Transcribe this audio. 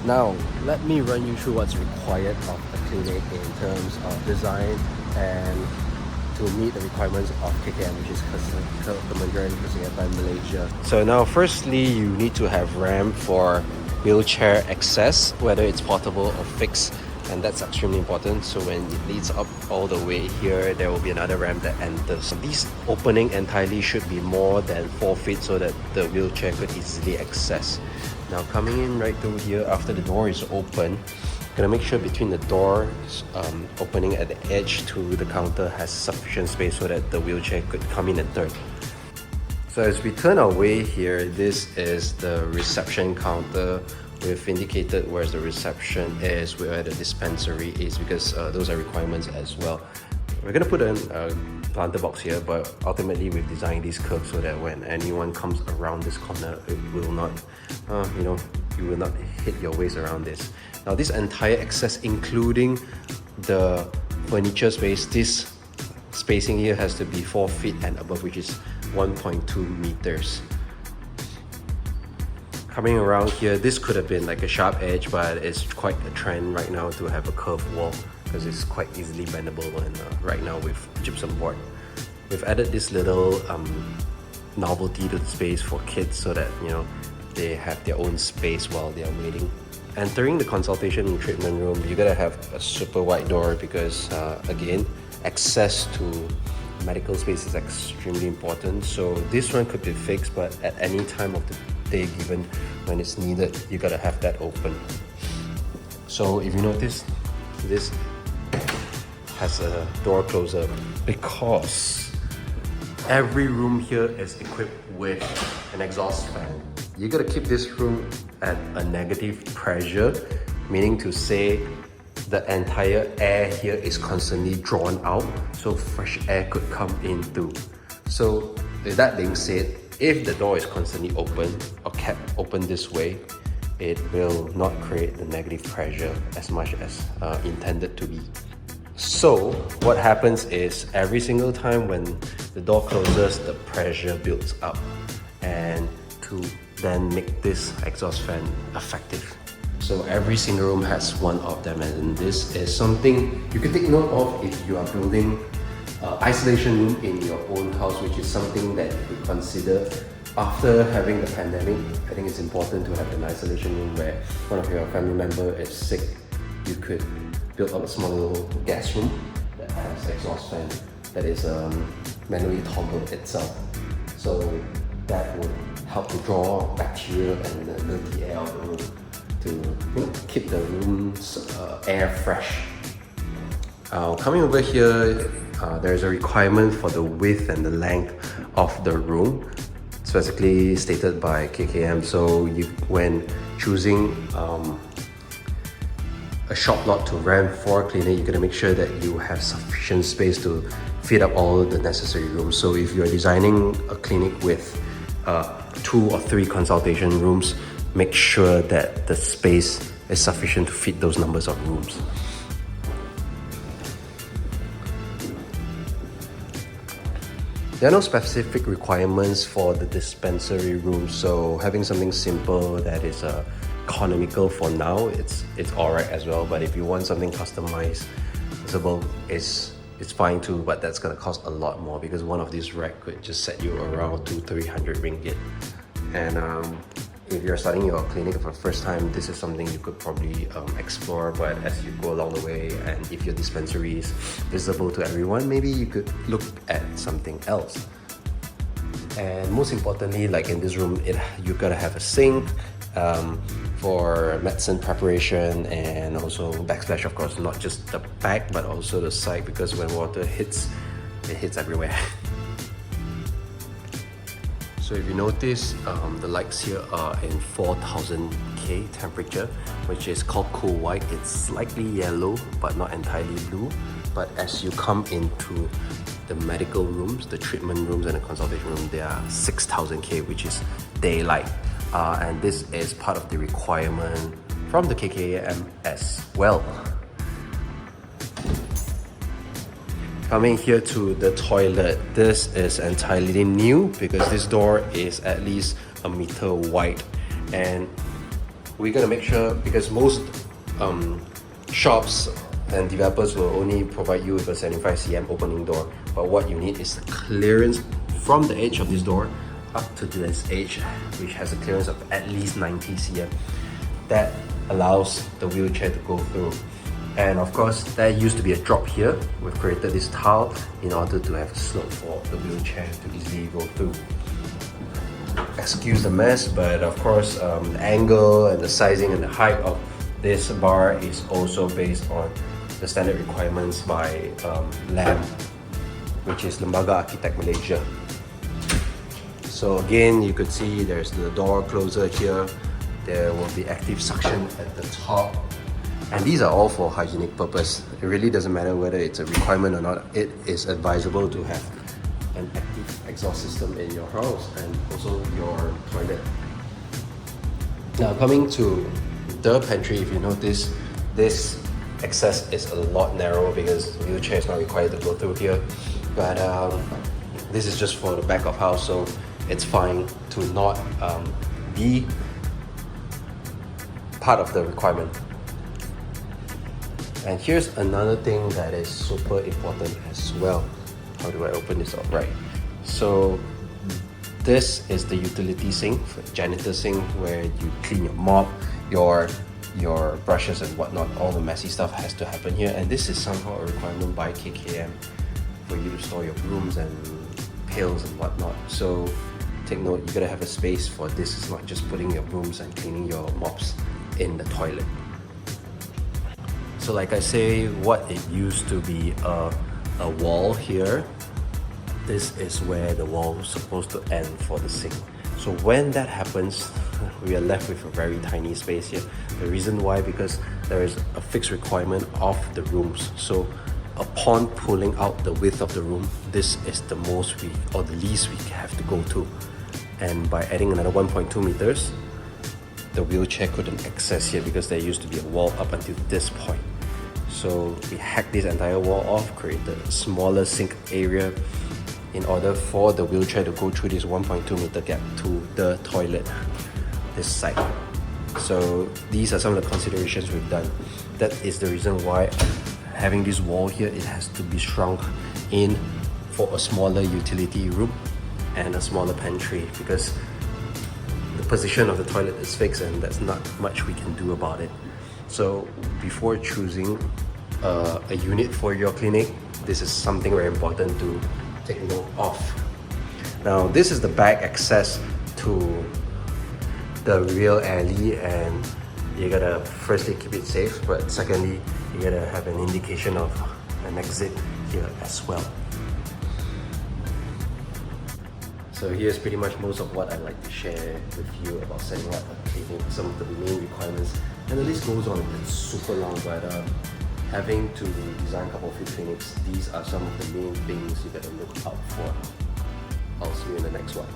Now, let me run you through what's required of a clinic in terms of design and to meet the requirements of KKM, which is Kementerian Kesihatan Malaysia. So now, firstly, you need to have ramp for wheelchair access, whether it's portable or fixed, and that's extremely important. So when it leads up all the way here, there will be another ramp that enters. These opening entirely should be more than 4 feet so that the wheelchair could easily access. Now coming in right through here, after the door is open, gonna make sure between the doors opening at the edge to the counter has sufficient space so that the wheelchair could come in and turn. So as we turn our way here, this is the reception counter. We've indicated where the reception is, where the dispensary is, because those are requirements as well. We're gonna put a planter box here, but ultimately we've designed these curves so that when anyone comes around this corner, it will not, you will not hit your waist around this. Now this entire access, including the furniture space, this spacing here has to be 4 feet and above, which is 1.2 meters. Coming around here, this could have been like a sharp edge, but it's quite a trend right now to have a curved wall because it's quite easily bendable, and right now with gypsum board. We've added this little novelty to the space for kids so that they have their own space while they are waiting. Entering the consultation and treatment room, you gotta have a super wide door because again, access to medical space is extremely important. So this one could be fixed, but at any time of the day given when it's needed, you gotta have that open. So if you notice, this has a door closer because every room here is equipped with an exhaust fan. You gotta keep this room at a negative pressure, meaning to say the entire air here is constantly drawn out so fresh air could come in through. So with that being said, if the door is constantly open or kept open this way, it will not create the negative pressure as much as intended to be. So what happens is every single time when the door closes, the pressure builds up, and to then make this exhaust fan effective. So every single room has one of them, and this is something you can take note of if you are building isolation room in your own house, which is something that you could consider. After having the pandemic, I think it's important to have an isolation room where one of your family member is sick. You could build up a small little gas room that has exhaust fan that is manually toggled itself. So that would help to draw bacteria and the dirty air out of the room to keep the room's air fresh. Coming over here, there's a requirement for the width and the length of the room. It's basically stated by KKM. So when choosing a shop lot to rent for a clinic, you're gonna make sure that you have sufficient space to fit up all the necessary rooms. So if you're designing a clinic with 2 or 3 consultation rooms, make sure that the space is sufficient to fit those numbers of rooms. There are no specific requirements for the dispensary room, so having something simple that is economical for now, it's alright as well. But if you want something customizable, it's fine too, but that's gonna cost a lot more because one of these racks could just set you around 200-300 ringgit. And if you're starting your clinic for the first time, this is something you could probably explore, but as you go along the way, and if your dispensary is visible to everyone, maybe you could look at something else. And most importantly, like in this room, you gotta have a sink for medicine preparation, and also backsplash, of course, not just the back but also the side, because when water hits, it hits everywhere. So if you notice, the lights here are in 4000K temperature, which is called cool white. It's slightly yellow, but not entirely blue. But as you come into the medical rooms, the treatment rooms and the consultation room, they are 6000K, which is daylight. And this is part of the requirement from the KKM as well. Coming here to the toilet, this is entirely new because this door is at least 1 meter wide, and we're gonna make sure, because most shops and developers will only provide you with a 75 cm opening door, but what you need is the clearance from the edge of this door up to this edge, which has a clearance of at least 90 cm. That allows the wheelchair to go through. And of course, there used to be a drop here. We've created this tile in order to have a slope for the wheelchair to easily go through. Excuse the mess, but of course, the angle and the sizing and the height of this bar is also based on the standard requirements by LAM, which is Lembaga Architect Malaysia. So again, you could see there's the door closer here. There will be active suction at the top. And these are all for hygienic purpose. It really doesn't matter whether it's a requirement or not. It is advisable to have an active exhaust system in your house and also your toilet. Now coming to the pantry, if you notice, this access is a lot narrower because the wheelchair is not required to go through here. But this is just for the back of house, so it's fine to not be part of the requirement. And here's another thing that is super important as well. How do I open this up? Right. So this is the utility sink, janitor sink, where you clean your mop, your brushes and whatnot. All the messy stuff has to happen here, and this is somehow a requirement by KKM for you to store your brooms and pails and whatnot. So take note, you gotta have a space for this. It's not just putting your brooms and cleaning your mops in the toilet. So like I say, what it used to be a wall here, this is where the wall was supposed to end for the sink. So when that happens, we are left with a very tiny space here. The reason why, because there is a fixed requirement of the rooms. So upon pulling out the width of the room, this is the most or the least we have to go to. And by adding another 1.2 meters, the wheelchair couldn't access here because there used to be a wall up until this point. So we hacked this entire wall off, created a smaller sink area in order for the wheelchair to go through this 1.2 meter gap to the toilet, this side. So these are some of the considerations we've done. That is the reason why having this wall here, it has to be shrunk in for a smaller utility room and a smaller pantry, because the position of the toilet is fixed and there's not much we can do about it. So before choosing a unit for your clinic, this is something very important to take note of. Now this is the back access to the real alley, and you gotta firstly keep it safe, but secondly you gotta have an indication of an exit here as well. So here's pretty much most of what I'd like to share with you about setting up a clinic, some of the main requirements, and the list goes on. It's super long, but having to design a couple of clinics, these are some of the main things you gotta look out for. I'll see you in the next one.